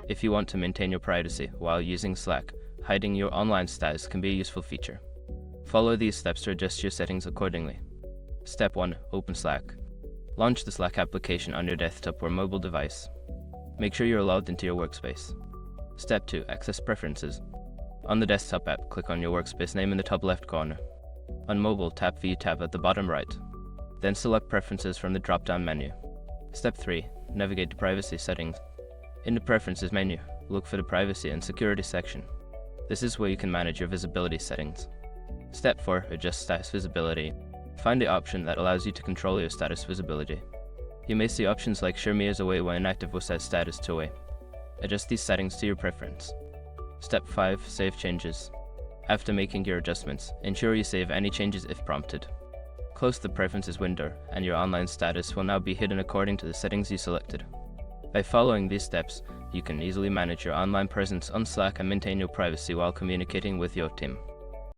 If you want to maintain your privacy while using Slack, hiding your online status can be a useful feature. Follow these steps to adjust your settings accordingly. Step 1. Open Slack. Launch the Slack application on your desktop or mobile device. Make sure you're logged into your workspace. Step 2. Access Preferences. On the desktop app, click on your workspace name in the top left corner. On mobile, tap View tab at the bottom right. Then select Preferences from the drop-down menu. Step 3. Navigate to Privacy Settings. In the Preferences menu, look for the Privacy and Security section. This is where you can manage your visibility settings. Step 4. Adjust Status Visibility. Find the option that allows you to control your status visibility. You may see options like Show Me as away when inactive or set status to away. Adjust these settings to your preference. Step 5. Save changes. After making your adjustments, ensure you save any changes if prompted. Close the Preferences window, and your online status will now be hidden according to the settings you selected. By following these steps, you can easily manage your online presence on Slack and maintain your privacy while communicating with your team.